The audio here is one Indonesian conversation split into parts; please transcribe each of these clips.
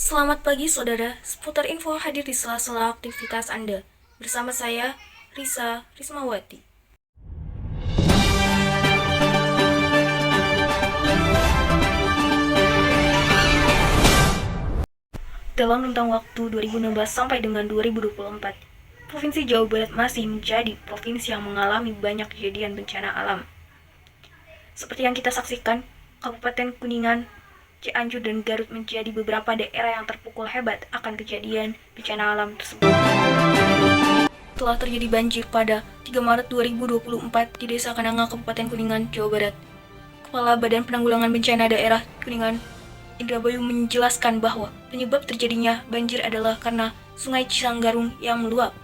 Selamat pagi saudara, seputar info hadir di sela-sela aktivitas Anda. Bersama saya, Risa Rismawati. Dalam rentang waktu 2016 sampai dengan 2024, Provinsi Jawa Barat masih menjadi provinsi yang mengalami banyak kejadian bencana alam. Seperti yang kita saksikan, Kabupaten Kuningan, Cianjur, dan Garut menjadi beberapa daerah yang terpukul hebat akan kejadian bencana alam tersebut. Telah terjadi banjir pada 3 Maret 2024 di Desa Kananga, Kabupaten Kuningan, Jawa Barat. Kepala Badan Penanggulangan Bencana Daerah Kuningan, Indra Bayu, menjelaskan bahwa penyebab terjadinya banjir adalah karena Sungai Cisanggarung yang meluap.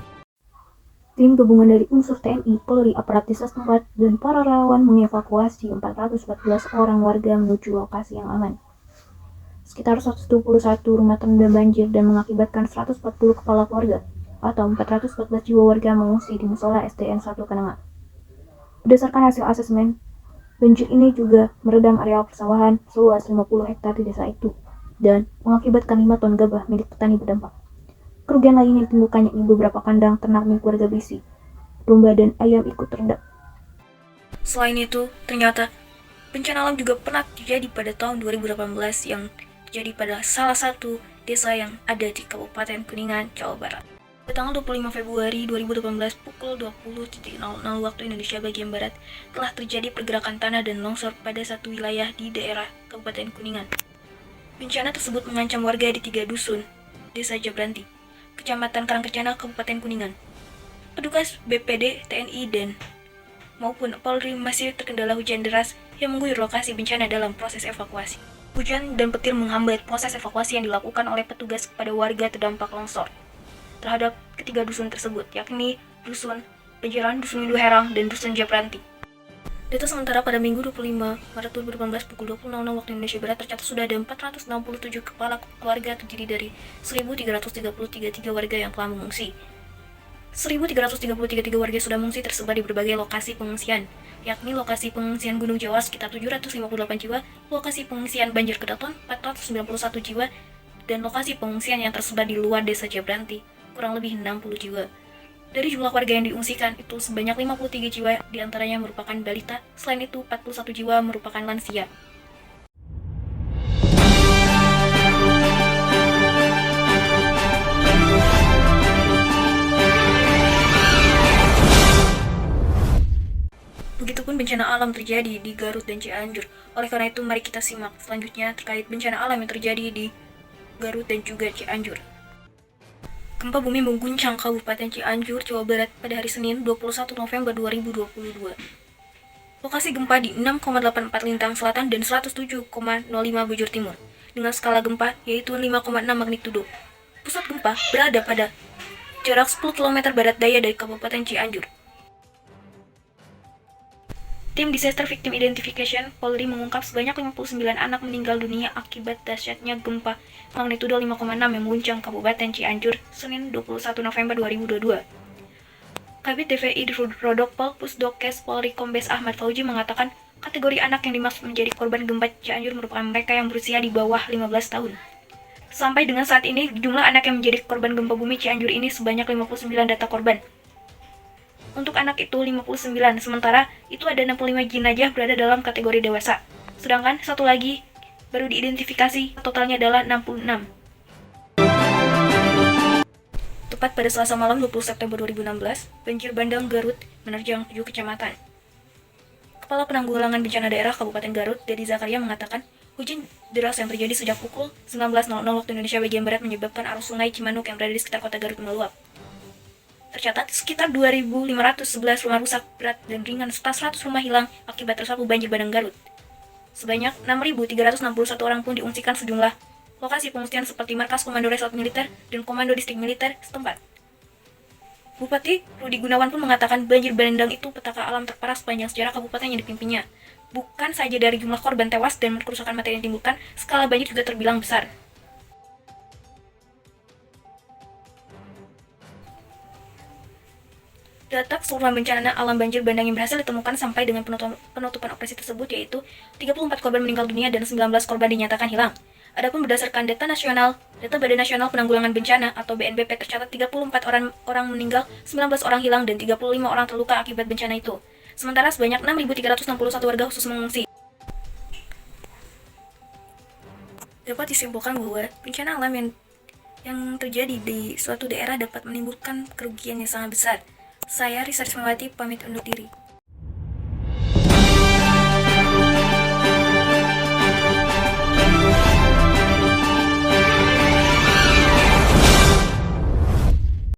Tim gabungan dari unsur TNI, Polri, aparat desa setempat, dan para relawan mengevakuasi 414 orang warga menuju lokasi yang aman. Sekitar 121 rumah terendam banjir dan mengakibatkan 140 kepala keluarga atau 414 jiwa warga mengungsi di musola SDN 1 Kananga. Berdasarkan hasil asesmen, banjir ini juga merendam areal persawahan seluas 50 hektar di desa itu dan mengakibatkan 5 ton gabah milik petani berdampak. Kerugian lain yang ditemukan yakni beberapa kandang ternak milik warga berisi domba dan ayam ikut terendam. Selain itu, ternyata bencana alam juga pernah terjadi pada tahun 2018 yang terjadi pada salah satu desa yang ada di Kabupaten Kuningan, Jawa Barat. Pada tanggal 25 Februari 2018 pukul 20.00 waktu Indonesia bagian Barat telah terjadi pergerakan tanah dan longsor pada satu wilayah di daerah Kabupaten Kuningan. Bencana tersebut mengancam warga di 3 dusun, Desa Jabranti, Kecamatan Karangkencana, Kabupaten Kuningan. Petugas BPD, TNI, dan maupun Polri masih terkendala hujan deras yang mengguyur lokasi bencana dalam proses evakuasi. Hujan dan petir menghambat proses evakuasi yang dilakukan oleh petugas kepada warga terdampak longsor terhadap ketiga dusun tersebut, yakni Dusun Penjeran, Dusun Windu Herang, dan Dusun Jabranti. Data sementara pada Minggu 25 Maret 2018 pukul 20.00 waktu Indonesia Barat tercatat sudah ada 467 kepala keluarga terdiri dari 1.333 warga yang telah mengungsi. 1.333 warga sudah mengungsi tersebar di berbagai lokasi pengungsian, yakni lokasi pengungsian Gunung Jawa sekitar 758 jiwa, lokasi pengungsian Banjir Kedaton 491 jiwa, dan lokasi pengungsian yang tersebar di luar Desa Jabranti kurang lebih 60 jiwa. Dari jumlah warga yang diungsikan itu sebanyak 53 jiwa diantaranya merupakan balita, selain itu 41 jiwa merupakan lansia. Begitupun bencana alam terjadi di Garut dan Cianjur. Oleh karena itu, mari kita simak selanjutnya terkait bencana alam yang terjadi di Garut dan juga Cianjur. Gempa bumi mengguncang Kabupaten Cianjur, Jawa Barat pada hari Senin 21 November 2022. Lokasi gempa di 6,84 lintang selatan dan 107,05 bujur timur, dengan skala gempa yaitu 5,6 magnitudo. Pusat gempa berada pada jarak 10 km barat daya dari Kabupaten Cianjur. Tim Disaster Victim Identification Polri mengungkap sebanyak 59 anak meninggal dunia akibat dahsyatnya gempa magnitudo 5,6 yang mengguncang Kabupaten Cianjur Senin 21 November 2022. Kabid DVI Rodokpol Pusdokes Polri Kombes Ahmad Fauji mengatakan kategori anak yang dimaksud menjadi korban gempa Cianjur merupakan mereka yang berusia di bawah 15 tahun. Sampai dengan saat ini, jumlah anak yang menjadi korban gempa bumi Cianjur ini sebanyak 59 data korban. Untuk anak itu 59, sementara itu ada 65 jenazah berada dalam kategori dewasa. Sedangkan satu lagi baru diidentifikasi, totalnya adalah 66. Tepat pada Selasa malam 20 September 2016, banjir bandang Garut menerjang 7 kecamatan. Kepala Penanggulangan Bencana Daerah Kabupaten Garut, Dedi Zakaria, mengatakan hujan deras yang terjadi sejak pukul 19.00 waktu Indonesia bagian Barat menyebabkan arus sungai Cimanuk yang berada di sekitar kota Garut meluap. Tercatat sekitar 2.511 rumah rusak berat dan ringan serta 100 rumah hilang akibat tersapu banjir bandang Garut. Sebanyak 6.361 orang pun diungsikan sejumlah lokasi pengungsian seperti markas Komando Resort Militer dan Komando Distrik Militer setempat. Bupati Rudi Gunawan pun mengatakan banjir bandang itu petaka alam terparah sepanjang sejarah kabupaten yang dipimpinnya. Bukan saja dari jumlah korban tewas dan kerusakan materi yang ditimbulkan, skala banjir juga terbilang besar. Data keseluruhan bencana alam banjir bandang yang berhasil ditemukan sampai dengan penutupan operasi tersebut yaitu 34 korban meninggal dunia dan 19 korban dinyatakan hilang. Adapun berdasarkan data Badan Nasional Penanggulangan Bencana atau BNPB tercatat 34 orang meninggal, 19 orang hilang, dan 35 orang terluka akibat bencana itu. Sementara sebanyak 6.361 warga khusus mengungsi. Dapat disimpulkan bahwa bencana alam yang terjadi di suatu daerah dapat menimbulkan kerugian yang sangat besar. Saya, Risa Rismawati, pamit undur diri.